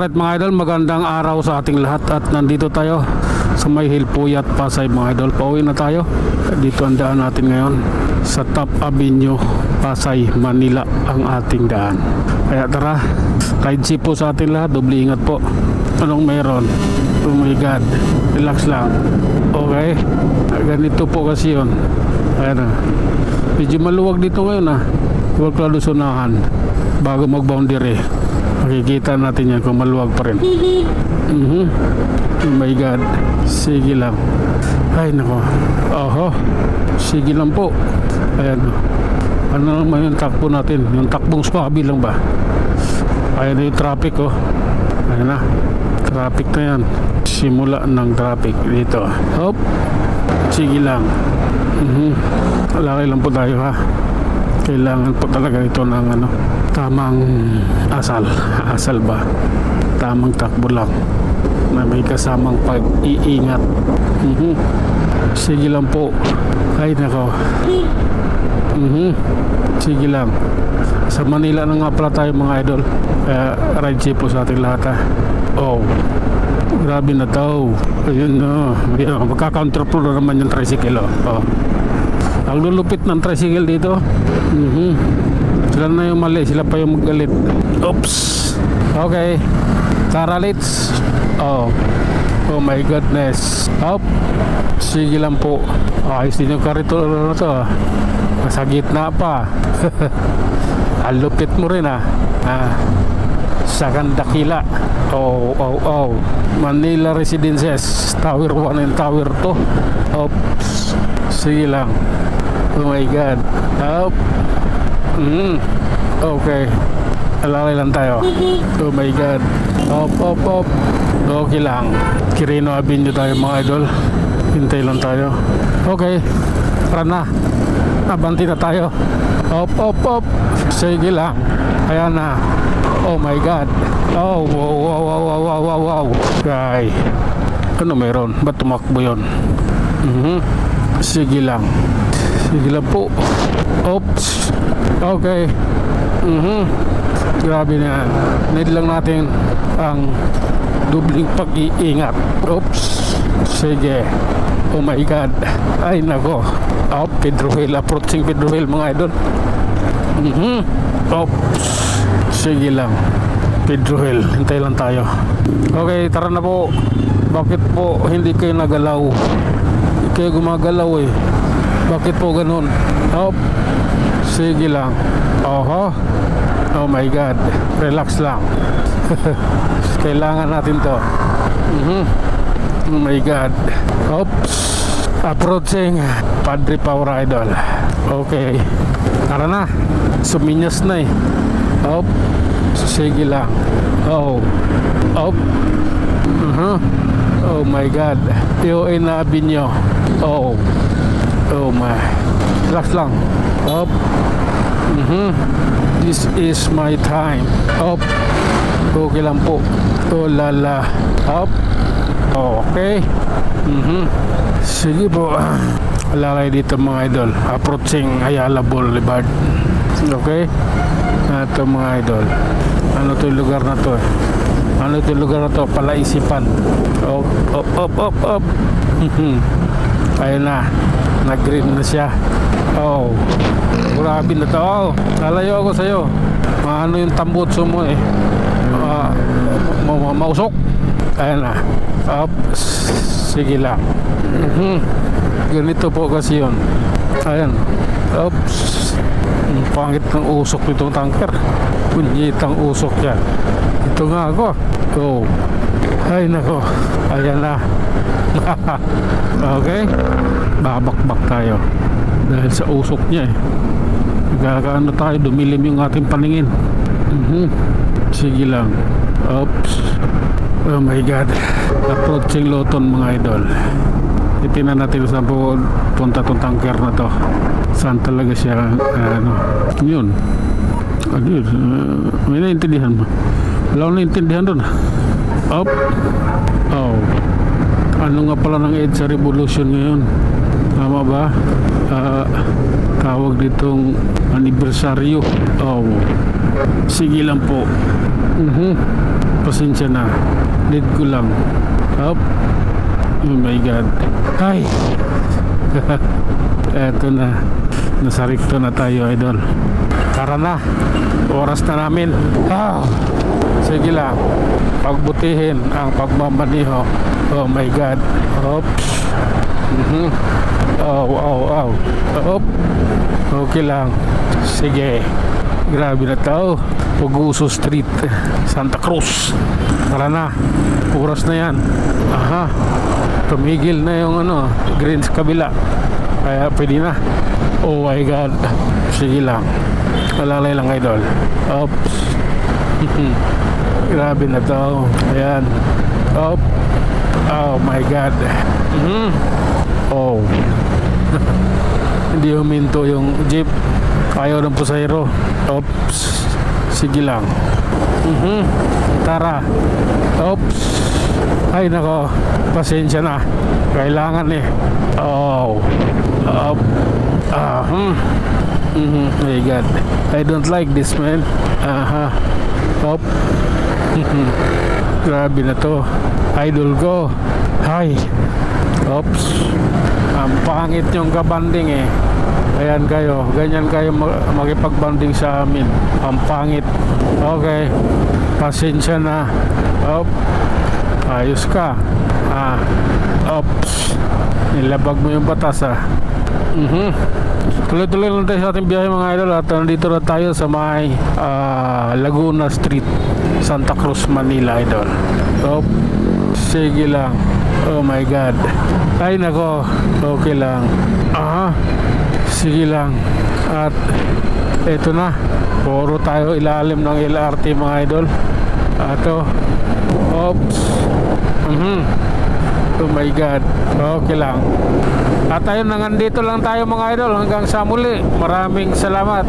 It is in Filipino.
Alright mga idol, magandang araw sa ating lahat at nandito tayo sa may Hilpuyat, Pasay mga idol. Pauwi na tayo. Dito ang daan natin ngayon sa Top Avenue, Pasay, Manila ang ating daan. Kaya tara, ride safe po sa ating lahat. Doble ingat po. Anong meron? Oh my God, relax lang. Okay, ganito po kasi yun. Ayan na, medyo maluwag dito ngayon ah. Huwag lalo sunahan bago mag-boundary. Makikita natin yan kung maluwag pa rin. Oh my God, sige lang. Ay nako, oho, sige lang po. Ayan, ano naman yung takbo natin? Yung takbong swabe lang ba? Ayan na yung traffic oh. Ayan na, traffic na yan. Simula ng traffic dito. Hop, sige lang. Laki lang po tayo ha. Kailangan po talaga ito ng tamang asal ba, tamang takbo lang na may kasamang pag-iingat. Sige lang po. Ay nako. Sige lang. Sa Manila na nga pala tayo mga idol. Ride safe po sa ating lahat ha. Oh, grabe na to. Ayun no, magka-counterflow na naman yung tricycle oh. Ang lulupit ng tricycle dito. Sila na yung mali, sila pa yung magalit. Oops. Okay, tara let's. Oh my goodness. Hop, sige lang po. Ayos din yung karito na to nasa gitna pa. Ang lupit mo rin sa Dakila. Oh Manila Residences Tower 1 and Tower 2. Oops, sige lang. Oh my God. Up. Okay, alalay lang tayo. Oh my God. Up. Okay lang. Quirino Avenue tayo mga idol. Hintay lang tayo. Okay, tara na. Abanti na tayo. Up. Sige lang. Ayan na. Oh my God. Oh, wow. Guy, ano meron? Ba't tumakbo yun? Sige lang. Sige lang po. Oops. Okay. Grabe na yan. Need lang natin ang dubling pag-iingat. Oops. Sige. Oh my God. Ay nako. Pedro Hill. Approaching Pedro Hill mga idol. Oops. Sige lang. Pedro Hill. Hintay lang tayo. Okay, tara na po. Bakit po hindi kayo nagalaw? Hindi kayo gumagalaw eh. Bakit po ganun? Sige lang. Oh my God. Relax lang. Kailangan natin to. Oh my God. Oops. Approaching Padre Power Idol. Okay, tara na. Suminyas na eh. Sige lang. Oh my God. POA na Avenue. Oh my. Relax lang. This is my time. Okay lang po. Oh lala. Okay. Sige po. Lalay dito mga idol. Approaching Ayala Boulevard. Okay. Ito mga idol. Ano to yung lugar na to? Ano to yung lugar na to? Palaisipan. Up. Ayun na. Nag-green na siya. Grabe na to. Lalayo ako sa'yo. Ano yung tambutso mo eh. Mausok. Ayun na. Sige lang. Ganito po kasi yun. Ayan. Oops. Pangit ng usok nitong tanker. Punyitang usok yan. Ito nga ako. Ay nako. Ayan na. Okay, babakbak tayo dahil sa usok niya eh. Nagkakaano tayo, dumilim yung ating paningin. Sige lang. Oops. Oh my God. Approaching Loton mga idol. Itinan natin saan po punta tong tanker na to. Saan talaga siya yun. May naintindihan mo? Wala akong naintindihan doon. Ano nga pala ng EDSA Revolution ngayon? Tama ba? Tawag ditong anibersaryo. Sige lang po. Pasensya na. Need ko lang. Up. Oh my God. Ay! Eto na. Nasa recto na tayo, idol. Tara na. Oras na namin. Sige lang. Pagbutihin ang pagmamaniho. Oh my God. Oops. Oh. Op. Okay lang. Sige. Grabe na to. Puguso Street, Santa Cruz. Tara na. Oras na yan. Aha. Tumigil na yung green sa kabila. Kaya pwede na. Oh my God. Sige lang. Alalay lang, idol. Oops. Grabe na to. Ayan. Op. Oh my God. Oh. Hindi huminto yung jeep. Ayaw ng pusayro. Oops. Sige lang. Tara. Oops. Ay nako. Pasensya na. Kailangan Oh. Up. My God. I don't like this, man. Up. Grabe na to. Idol ko. Hi. Oops. Ang pangit yung kabanding Ayan kayo. Ganyan kayo makipagbanding sa amin. Ang pangit. Okay. Pasensya na. Op. Ayos ka. Oops. Nilabag mo yung batas Tuloy-tuloy lang tayo sa ating biyahe, mga idol. At nandito na tayo sa may Laguna Street, Santa Cruz, Manila, idol. Op. Sige lang. Oh my God. Ay nako. Okay lang. Sige lang. At eto na. Puro tayo ilalim ng LRT, mga idol. Ato. Oops. Oh my God. Okay lang. At ayun, nandito lang tayo, mga idol. Hanggang sa muli. Maraming salamat.